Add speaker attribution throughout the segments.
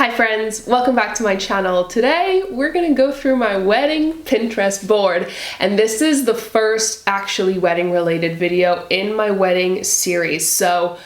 Speaker 1: Hi friends, welcome back to my channel. Today we're gonna go through my wedding Pinterest board, and this is the first actually wedding related video in my wedding series, so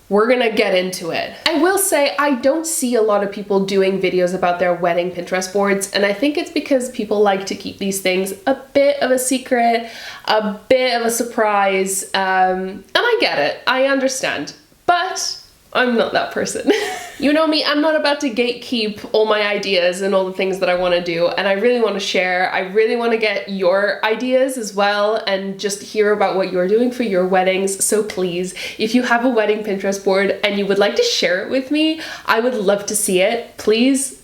Speaker 1: we're gonna get into it. I will say I don't see a lot of people doing videos about their wedding Pinterest boards, and I think it's because people like to keep these things a bit of a secret, a bit of a surprise, and I get it, I understand, but I'm not that person. You know me, I'm not about to gatekeep all my ideas and all the things that I want to do, and I really want to share. I really want to get your ideas as well and just hear about what you're doing for your weddings. So please, if you have a wedding Pinterest board and you would like to share it with me, I would love to see it. Please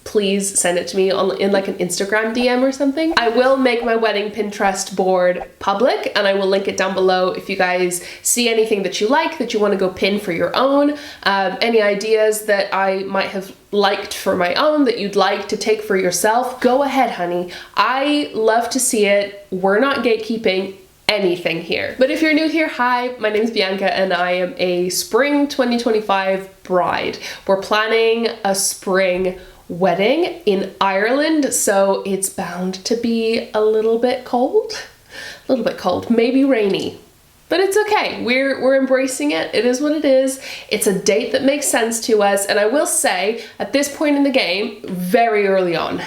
Speaker 1: send it to me in like an Instagram DM or something. I will make my wedding Pinterest board public and I will link it down below if you guys see anything that you like, that you want to go pin for your own, any ideas that I might have liked for my own that you'd like to take for yourself, go ahead, honey. I love to see it. We're not gatekeeping anything here. But if you're new here, hi, my name is Bianca and I am a spring 2025 bride. We're planning a spring wedding in Ireland, so it's bound to be a little bit cold, maybe rainy. But it's okay, we're embracing it. It is what it is. It's a date that makes sense to us, and I will say, at this point in the game, very early on.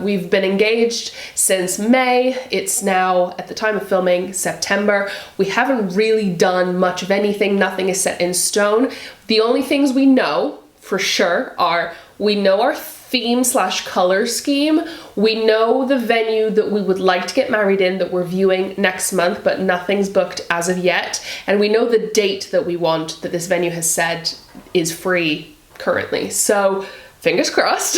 Speaker 1: We've been engaged since May. It's now, at the time of filming, September. We haven't really done much of anything. Nothing is set in stone. The only things we know for sure are, we know our theme/color scheme, we know the venue that we would like to get married in that we're viewing next month, but nothing's booked as of yet, and we know the date that we want, that this venue has said is free currently. So fingers crossed,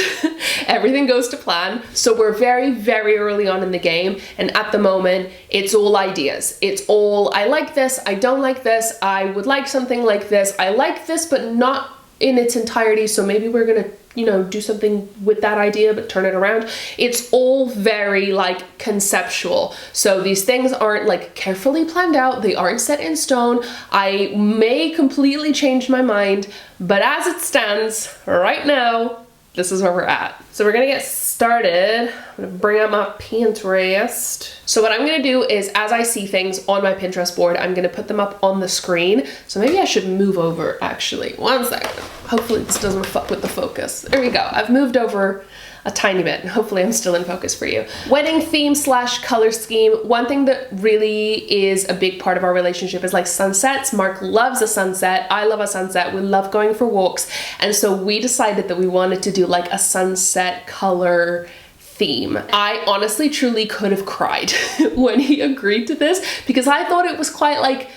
Speaker 1: everything goes to plan. So we're very early on in the game, and at the moment it's all ideas. It's all, I like this, I don't like this, I would like something like this, I like this but not in its entirety, so maybe we're gonna, you know, do something with that idea but turn it around. It's all very like conceptual, so these things aren't like carefully planned out, they aren't set in stone. I may completely change my mind, but as it stands right now, this is where we're at. So we're gonna get started. I'm gonna bring up my Pinterest. So what I'm gonna do is, as I see things on my Pinterest board, I'm gonna put them up on the screen. So maybe I should move over actually. One second. Hopefully this doesn't fuck with the focus. There we go. I've moved over a tiny bit, and hopefully I'm still in focus for you. Wedding theme/color scheme. One thing that really is a big part of our relationship is like sunsets. Mark loves a sunset. I love a sunset. We love going for walks. And so we decided that we wanted to do like a sunset color theme. I honestly truly could have cried when he agreed to this, because I thought it was quite like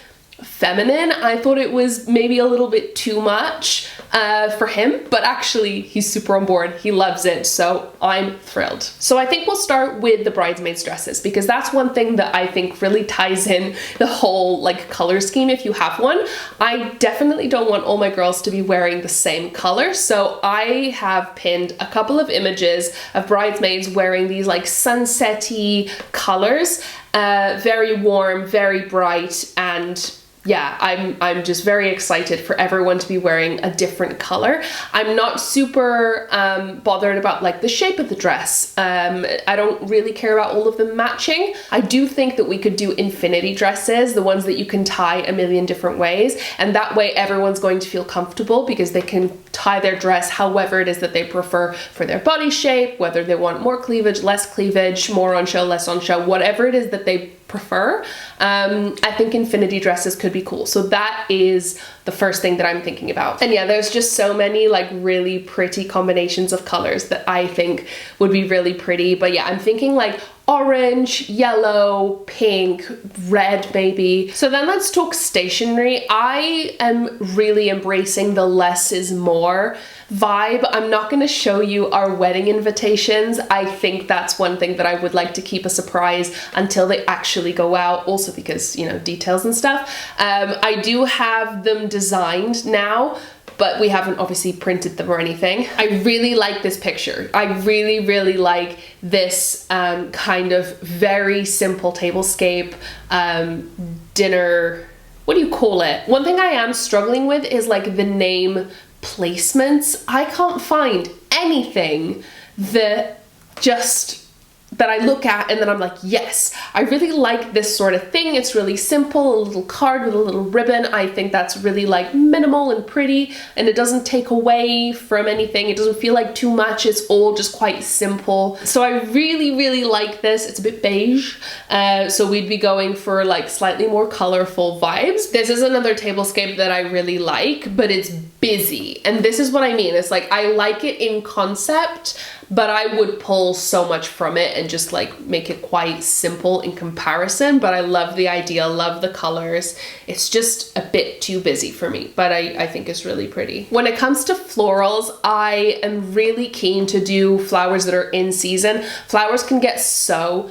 Speaker 1: feminine. I thought it was maybe a little bit too much for him, but actually he's super on board. He loves it, so I'm thrilled. So I think we'll start with the bridesmaids dresses, because that's one thing that I think really ties in the whole like color scheme if you have one. I definitely don't want all my girls to be wearing the same color, so I have pinned a couple of images of bridesmaids wearing these like sunset-y colors, very warm, very bright, and yeah, I'm just very excited for everyone to be wearing a different color. I'm not super bothered about like the shape of the dress. I don't really care about all of them matching. I do think that we could do infinity dresses, the ones that you can tie a million different ways, and that way everyone's going to feel comfortable because they can tie their dress however it is that they prefer for their body shape, whether they want more cleavage, less cleavage, more on show, less on show, whatever it is that they prefer. I think infinity dresses could be cool. So that is the first thing that I'm thinking about. And yeah, there's just so many like really pretty combinations of colors that I think would be really pretty. But yeah, I'm thinking like orange, yellow, pink, red maybe. So then let's talk stationery. I am really embracing the less is more vibe. I'm not going to show you our wedding invitations. I think that's one thing that I would like to keep a surprise until they actually go out, also because, you know, details and stuff. I do have them designed now, but we haven't obviously printed them or anything. I really like this picture. I really like this kind of very simple tablescape dinner, what do you call it? One thing I am struggling with is like the name placements. I can't find anything that I look at and then I'm like, yes, I really like this sort of thing. It's really simple, a little card with a little ribbon. I think that's really like minimal and pretty, and it doesn't take away from anything. It doesn't feel like too much. It's all just quite simple. So I really, really like this. It's a bit beige. So we'd be going for like slightly more colorful vibes. This is another tablescape that I really like, but it's busy. And this is what I mean. It's like, I like it in concept, but I would pull so much from it and just like make it quite simple in comparison. But I love the idea, love the colors. It's just a bit too busy for me, but I think it's really pretty. When it comes to florals, I am really keen to do flowers that are in season. Flowers can get so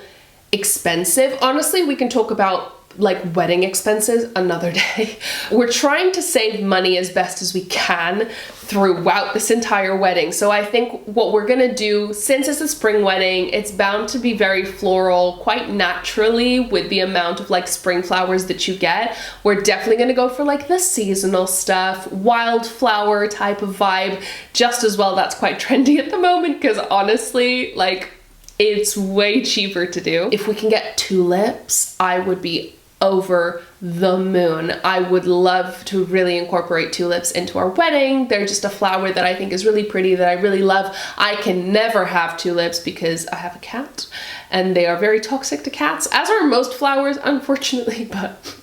Speaker 1: expensive. Honestly, we can talk about like wedding expenses another day. We're trying to save money as best as we can throughout this entire wedding. So I think what we're gonna do, since it's a spring wedding, it's bound to be very floral quite naturally with the amount of like spring flowers that you get. We're definitely gonna go for like the seasonal stuff, wildflower type of vibe, just as well. That's quite trendy at the moment because honestly, like, it's way cheaper to do. If we can get tulips, I would be over the moon. I would love to really incorporate tulips into our wedding. They're just a flower that I think is really pretty, that I really love. I can never have tulips because I have a cat and they are very toxic to cats, as are most flowers, unfortunately, but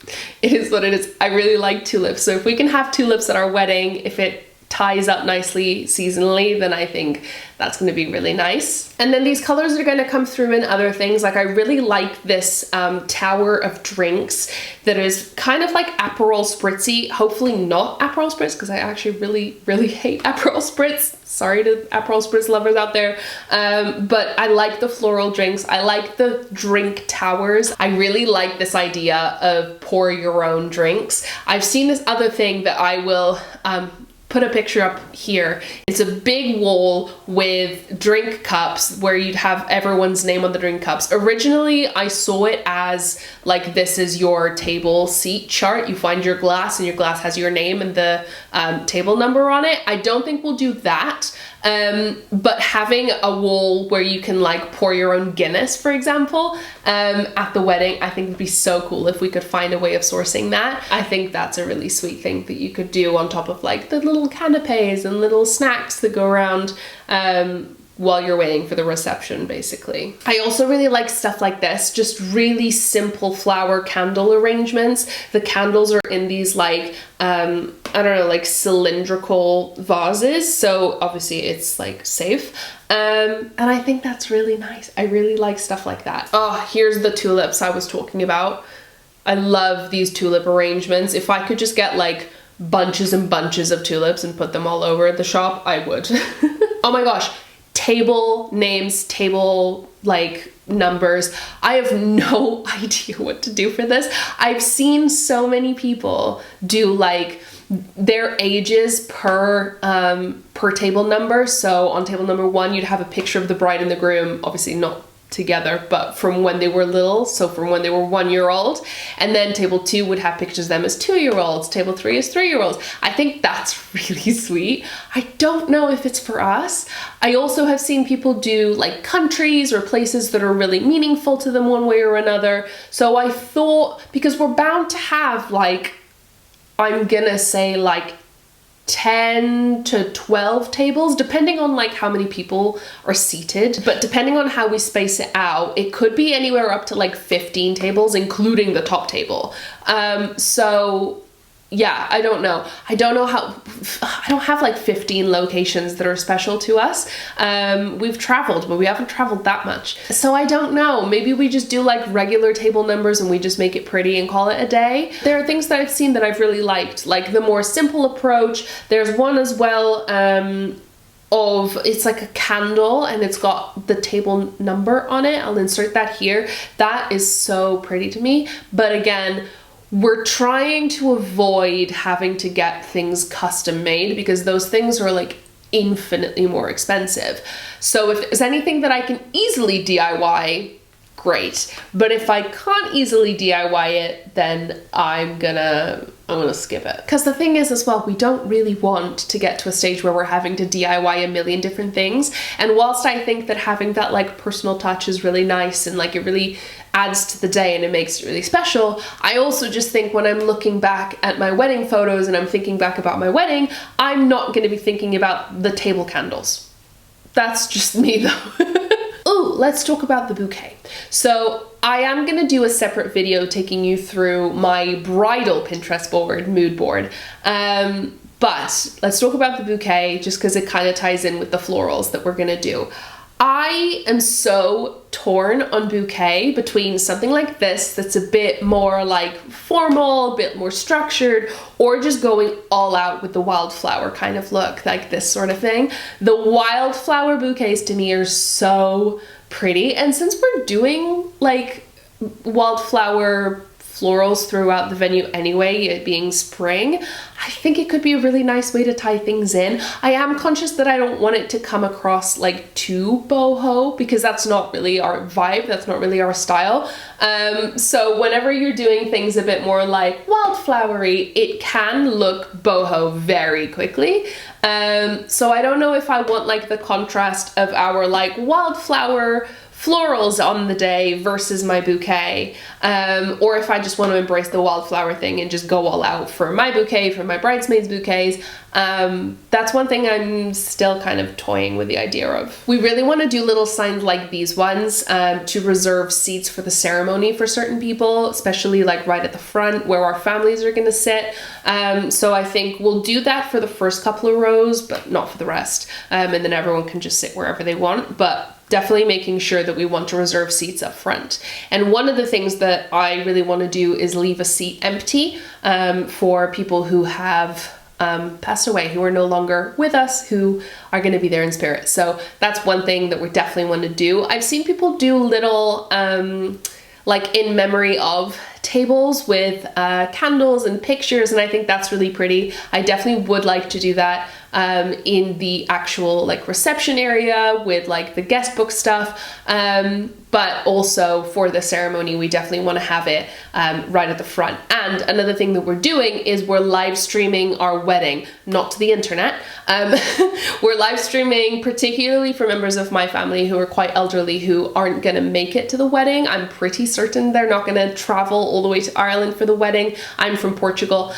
Speaker 1: it is what it is. I really like tulips. So if we can have tulips at our wedding, if it ties up nicely seasonally, then I think that's going to be really nice. And then these colors are going to come through in other things. Like I really like this tower of drinks that is kind of like Aperol Spritzy. Hopefully not Aperol Spritz, because I actually really, really hate Aperol Spritz. Sorry to Aperol Spritz lovers out there. But I like the floral drinks. I like the drink towers. I really like this idea of pour your own drinks. I've seen this other thing that I will put a picture up here. It's a big wall with drink cups where you'd have everyone's name on the drink cups. Originally, I saw it as like, this is your table seat chart. You find your glass and your glass has your name and the table number on it. I don't think we'll do that. But having a wall where you can like pour your own Guinness, for example, at the wedding, I think would be so cool if we could find a way of sourcing that. I think that's a really sweet thing that you could do on top of like the little canapes and little snacks that go around while you're waiting for the reception, basically. I also really like stuff like this, just really simple flower candle arrangements. The candles are in these like, I don't know, like cylindrical vases. So obviously it's like safe. And I think that's really nice. I really like stuff like that. Oh, here's the tulips I was talking about. I love these tulip arrangements. If I could just get like bunches and bunches of tulips and put them all over the shop, I would. Oh my gosh. Table names, table like numbers. I have no idea what to do for this. I've seen so many people do like their ages per table number. So on table number 1, you'd have a picture of the bride and the groom, obviously not together, but from when they were little, so from when they were 1-year-old, and then table 2 would have pictures of them as 2-year-olds, table 3 is 3-year-olds. I think that's really sweet. I don't know if it's for us. I also have seen people do like countries or places that are really meaningful to them one way or another. So I thought, because we're bound to have like, I'm gonna say like 10 to 12 tables, depending on like how many people are seated, but depending on how we space it out, it could be anywhere up to like 15 tables, including the top table. So yeah, I don't know how, I don't have like 15 locations that are special to us. We've traveled, but we haven't traveled that much. So I don't know, maybe we just do like regular table numbers and we just make it pretty and call it a day. There are things that I've seen that I've really liked, like the more simple approach. There's one as well, it's like a candle and it's got the table number on it. I'll insert that here. That is so pretty to me. But again, we're trying to avoid having to get things custom made because those things are like infinitely more expensive. So if there's anything that I can easily DIY, great. But if I can't easily DIY it, then I'm gonna I'm gonna skip it. Because the thing is as well, we don't really want to get to a stage where we're having to DIY a million different things. And whilst I think that having that like personal touch is really nice and like it really adds to the day and it makes it really special, I also just think when I'm looking back at my wedding photos and I'm thinking back about my wedding, I'm not gonna be thinking about the table candles. That's just me though. Ooh, let's talk about the bouquet. So I am gonna do a separate video taking you through my bridal Pinterest board, mood board. But let's talk about the bouquet just because it kind of ties in with the florals that we're gonna do. I am so torn on bouquet between something like this that's a bit more like formal, a bit more structured, or just going all out with the wildflower kind of look, like this sort of thing. The wildflower bouquets to me are so pretty, and since we're doing like wildflower florals throughout the venue anyway, it being spring, I think it could be a really nice way to tie things in. I am conscious that I don't want it to come across like too boho because that's not really our vibe, that's not really our style. So whenever you're doing things a bit more like wildflowery, it can look boho very quickly. So I don't know if I want like the contrast of our like wildflower florals on the day versus my bouquet, or if I just want to embrace the wildflower thing and just go all out for my bouquet, for my bridesmaids bouquets. That's one thing I'm still kind of toying with the idea of. We really want to do little signs like these ones to reserve seats for the ceremony for certain people, especially like right at the front where our families are going to sit. So I think we'll do that for the first couple of rows, but not for the rest. And then everyone can just sit wherever they want. But definitely making sure that we want to reserve seats up front. And one of the things that I really want to do is leave a seat empty for people who have passed away, who are no longer with us, who are going to be there in spirit. So that's one thing that we definitely want to do. I've seen people do little like in memory of tables with candles and pictures, and I think that's really pretty. I definitely would like to do that in the actual like reception area with like the guest book stuff, but also for the ceremony we definitely want to have it right at the front. And another thing that we're doing is we're live streaming our wedding, not to the internet. We're live streaming particularly for members of my family who are quite elderly, who aren't gonna make it to the wedding. I'm pretty certain they're not gonna travel all the way to Ireland for the wedding. I'm from Portugal.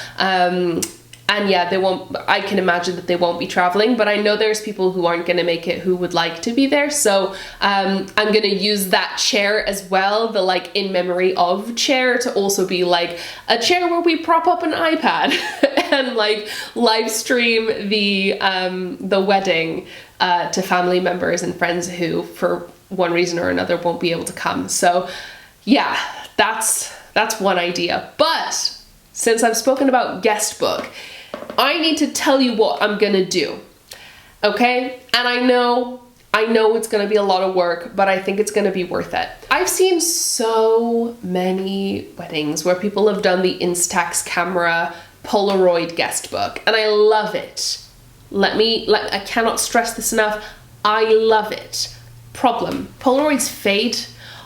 Speaker 1: And yeah, they won't, I can imagine that they won't be traveling, but I know there's people who aren't going to make it who would like to be there. So I'm going to use that chair as well, the like in memory of chair, to also be like a chair where we prop up an iPad and like live stream the wedding to family members and friends who for one reason or another won't be able to come. So yeah, that's one idea. But since I've spoken about guest book, I need to tell you what I'm gonna do, okay? And I know it's gonna be a lot of work, but I think it's gonna be worth it. I've seen so many weddings where people have done the Instax camera Polaroid guest book, and I love it. I cannot stress this enough, I love it. Problem, Polaroids fade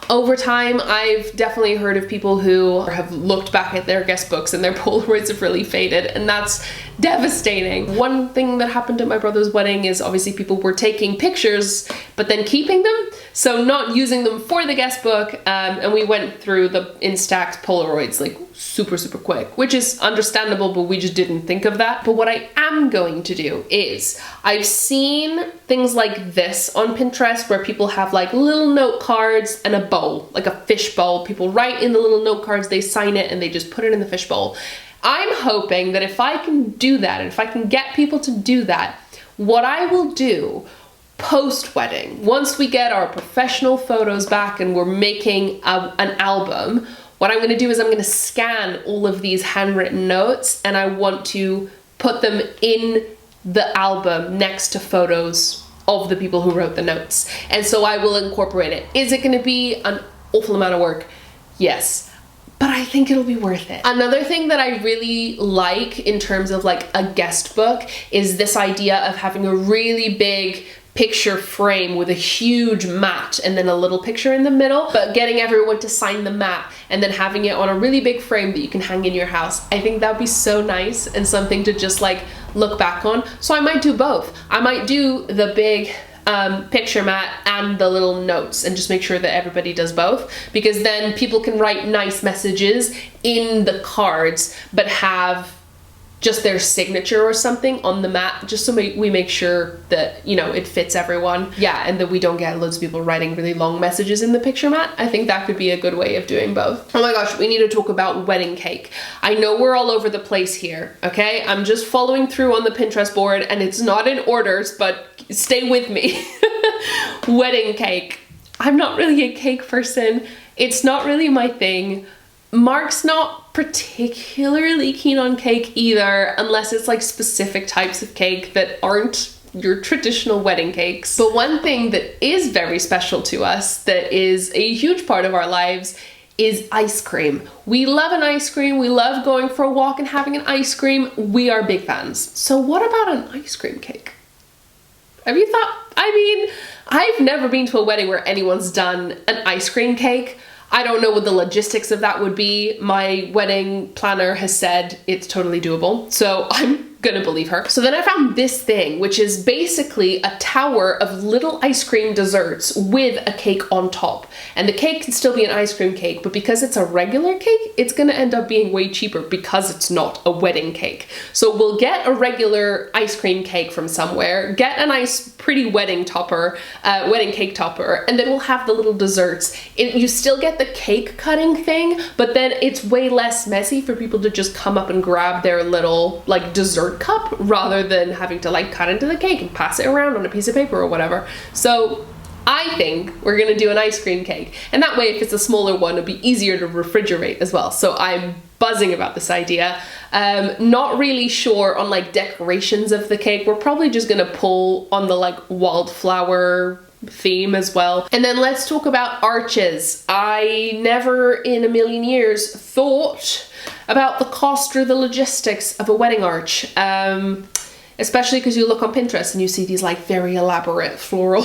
Speaker 1: over time. I've definitely heard of people who have looked back at their guest books and their Polaroids have really faded, and that's devastating. One thing that happened at my brother's wedding is obviously people were taking pictures but then keeping them, so not using them for the guest book, and we went through the Instax Polaroids like super quick, which is understandable, but we just didn't think of that. But what I am going to do is, I've seen things like this on Pinterest where people have like little note cards and a bowl, like a fish bowl. People write in the little note cards, they sign it, and they just put it in the fish bowl. I'm hoping that if I can do that, and if I can get people to do that, what I will do post-wedding, once we get our professional photos back and we're making an album, what I'm going to do is I'm going to scan all of these handwritten notes, and I want to put them in the album next to photos of the people who wrote the notes. And so I will incorporate it. Is it going to be an awful amount of work? Yes. But I think it'll be worth it. Another thing that I really like in terms of like a guest book is this idea of having a really big picture frame with a huge mat and then a little picture in the middle, but getting everyone to sign the mat and then having it on a really big frame that you can hang in your house. I think that'd be so nice and something to just like look back on. So I might do both. I might do the big picture mat and the little notes and just make sure that everybody does both, because then people can write nice messages in the cards but have just their signature or something on the mat, just so we make sure that, you know, it fits everyone. Yeah, and that we don't get loads of people writing really long messages in the picture mat. I think that could be a good way of doing both. Oh my gosh, we need to talk about wedding cake. I know we're all over the place here, okay? I'm just following through on the Pinterest board and it's not in orders, but stay with me. Wedding cake. I'm not really a cake person. It's not really my thing. Mark's not particularly keen on cake either, unless it's like specific types of cake that aren't your traditional wedding cakes. But one thing that is very special to us, that is a huge part of our lives, is ice cream. We love an ice cream. We love going for a walk and having an ice cream. We are big fans. So what about an ice cream cake? Have you thought? I mean, I've never been to a wedding where anyone's done an ice cream cake. I don't know what the logistics of that would be. My wedding planner has said it's totally doable, so I'm gonna believe her. So then I found this thing, which is basically a tower of little ice cream desserts with a cake on top. And the cake can still be an ice cream cake, but because it's a regular cake, it's gonna end up being way cheaper because it's not a wedding cake. So we'll get a regular ice cream cake from somewhere, get a nice pretty wedding topper, wedding cake topper, and then we'll have the little desserts. You still get the cake cutting thing, but then it's way less messy for people to just come up and grab their little like dessert cup rather than having to like cut into the cake and pass it around on a piece of paper or whatever. So I think we're gonna do an ice cream cake, and that way if it's a smaller one it'll be easier to refrigerate as well. So I'm buzzing about this idea. Not really sure on like decorations of the cake. We're probably just gonna pull on the like wildflower theme as well. And then let's talk about arches. I never in a million years thought about the cost or the logistics of a wedding arch, especially because you look on Pinterest and you see these like very elaborate floral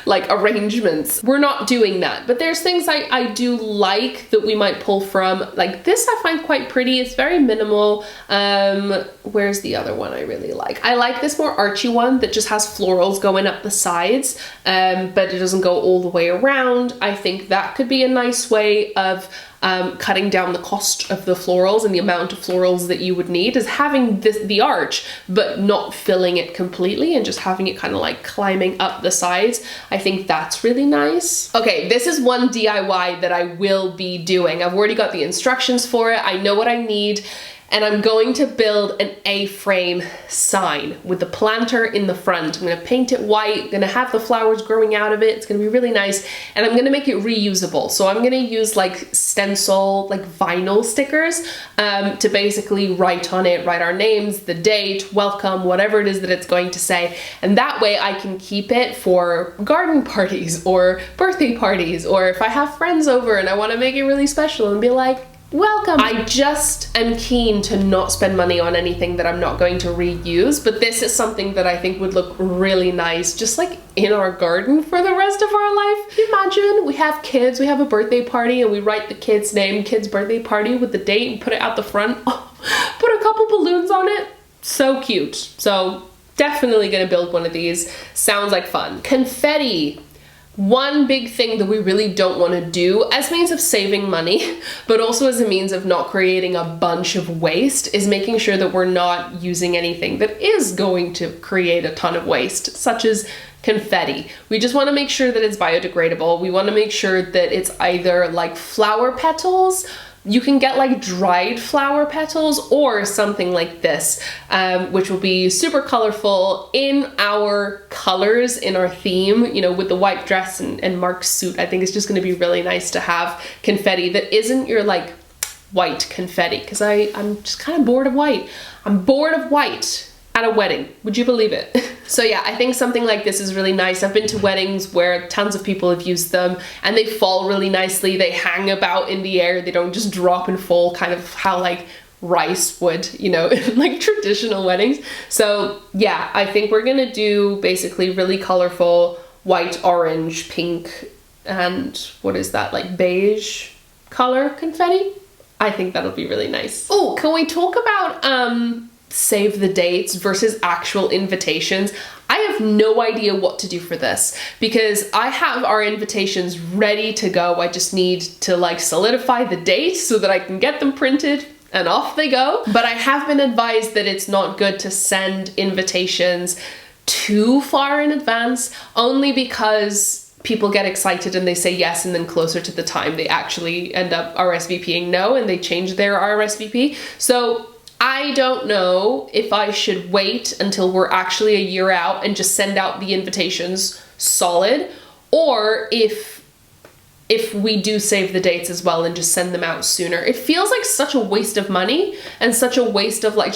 Speaker 1: like arrangements. We're not doing that, but there's things I do like that we might pull from. Like this I find quite pretty. It's very minimal. Where's the other one I really like? I like this more archy one that just has florals going up the sides, but it doesn't go all the way around. I think that could be a nice way of cutting down the cost of the florals and the amount of florals that you would need, is having the arch but not filling it completely and just having it kind of like climbing up the sides. I think that's really nice. Okay, this is one DIY that I will be doing. I've already got the instructions for it. I know what I need. And I'm going to build an A-frame sign with the planter in the front. I'm gonna paint it white, gonna have the flowers growing out of it. It's gonna be really nice. And I'm gonna make it reusable. So I'm gonna use like stencil, like vinyl stickers to basically write on it, write our names, the date, welcome, whatever it is that it's going to say. And that way I can keep it for garden parties or birthday parties, or if I have friends over and I wanna make it really special and be like, welcome. I just am keen to not spend money on anything that I'm not going to reuse, but this is something that I think would look really nice just like in our garden for the rest of our life. Can you imagine we have kids, we have a birthday party and we write the kid's name, kid's birthday party with the date and put it out the front. Put a couple balloons on it. So cute. So definitely gonna build one of these. Sounds like fun. Confetti. One big thing that we really don't want to do as means of saving money, but also as a means of not creating a bunch of waste, is making sure that we're not using anything that is going to create a ton of waste, such as confetti. We just want to make sure that it's biodegradable. We want to make sure that it's either like flower petals. You can get like dried flower petals or something like this, which will be super colorful in our colors, in our theme, you know, with the white dress and Mark's suit. I think it's just going to be really nice to have confetti that isn't your like white confetti, because I'm just kind of bored of white. I'm bored of white at a wedding. Would you believe it? So yeah, I think something like this is really nice. I've been to weddings where tons of people have used them and they fall really nicely. They hang about in the air. They don't just drop and fall, kind of how like rice would, you know, in like traditional weddings. So yeah, I think we're gonna do basically really colorful white, orange, pink, and what is that, like beige color confetti? I think that'll be really nice. Oh, can we talk about save the dates versus actual invitations? I have no idea what to do for this because I have our invitations ready to go. I just need to like solidify the date so that I can get them printed and off they go. But I have been advised that it's not good to send invitations too far in advance, only because people get excited and they say yes, and then closer to the time they actually end up RSVPing no and they change their RSVP. So I don't know if I should wait until we're actually a year out and just send out the invitations solid, or if we do save the dates as well and just send them out sooner. It feels like such a waste of money and such a waste of like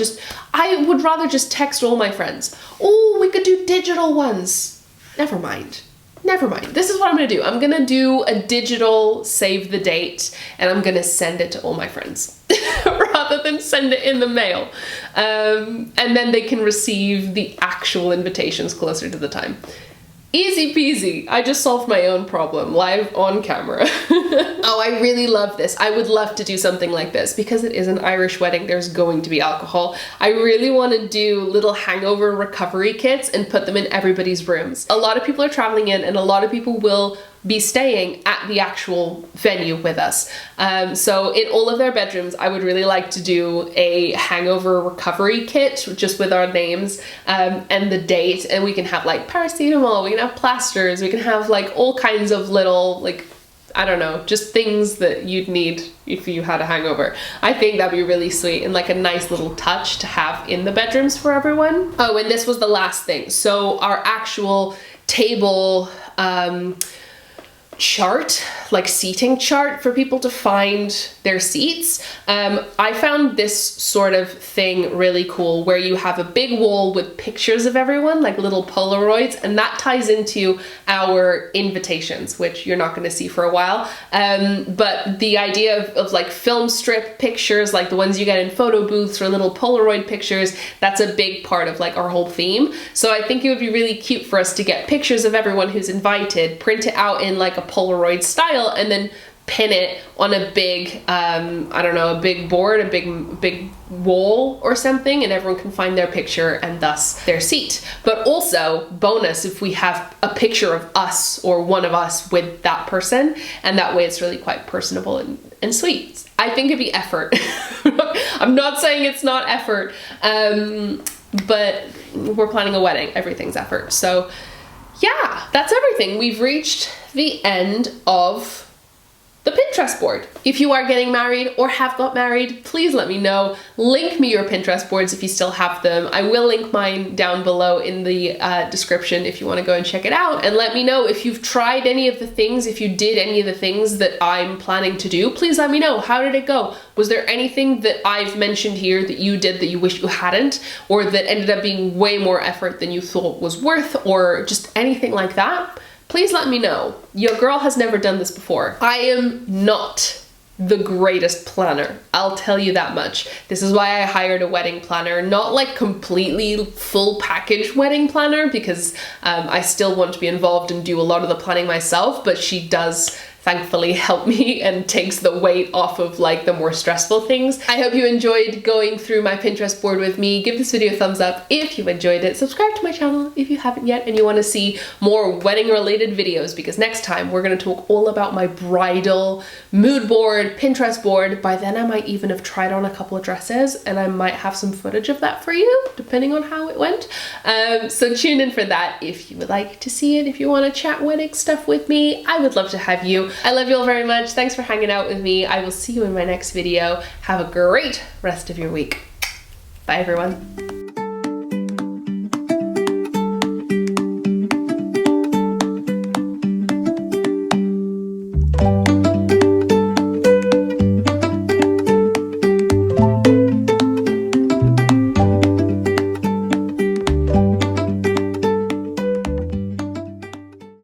Speaker 1: I would rather just text all my friends. Oh, we could do digital ones. Never mind. Never mind. This is what I'm gonna do. I'm gonna do a digital save the date and I'm gonna send it to all my friends rather than send it in the mail. And then they can receive the actual invitations closer to the time. Easy peasy. I just solved my own problem live on camera. Oh, I really love this. I would love to do something like this because it is an Irish wedding. There's going to be alcohol. I really want to do little hangover recovery kits and put them in everybody's rooms. A lot of people are traveling in and a lot of people will be staying at the actual venue with us. So in all of their bedrooms, I would really like to do a hangover recovery kit just with our names and the date, and we can have like paracetamol, we can have plasters, we can have like all kinds of little, like, I don't know, just things that you'd need if you had a hangover. I think that'd be really sweet and like a nice little touch to have in the bedrooms for everyone. Oh, and this was the last thing. So our actual table chart, like seating chart for people to find their seats. I found this sort of thing really cool where you have a big wall with pictures of everyone, like little Polaroids, and that ties into our invitations, which you're not going to see for a while. But the idea of like film strip pictures, like the ones you get in photo booths or little Polaroid pictures, that's a big part of like our whole theme. So I think it would be really cute for us to get pictures of everyone who's invited, print it out in like a Polaroid style, and then pin it on a big, I don't know, a big board, a big wall or something, and everyone can find their picture and thus their seat. But also, bonus, if we have a picture of us or one of us with that person, and that way it's really quite personable and sweet. I think it'd be effort. I'm not saying it's not effort, but we're planning a wedding. Everything's effort. So yeah, that's everything. We've reached the end of the Pinterest board. If you are getting married or have got married, please let me know. Link me your Pinterest boards if you still have them. I will link mine down below in the description if you want to go and check it out. And let me know if you've tried any of the things, if you did any of the things that I'm planning to do. Please let me know. How did it go? Was there anything that I've mentioned here that you did that you wish you hadn't, or that ended up being way more effort than you thought was worth, or just anything like that? Please let me know. Your girl has never done this before. I am not the greatest planner, I'll tell you that much. This is why I hired a wedding planner, not like completely full package wedding planner, because I still want to be involved and do a lot of the planning myself, but she does thankfully help me and takes the weight off of like the more stressful things. I hope you enjoyed going through my Pinterest board with me. Give this video a thumbs up if you enjoyed it. Subscribe to my channel if you haven't yet and you want to see more wedding related videos, because next time we're going to talk all about my bridal mood board, Pinterest board. By then I might even have tried on a couple of dresses and I might have some footage of that for you, depending on how it went. So tune in for that if you would like to see it. If you want to chat wedding stuff with me, I would love to have you. I love you all very much. Thanks for hanging out with me. I will see you in my next video. Have a great rest of your week. Bye everyone.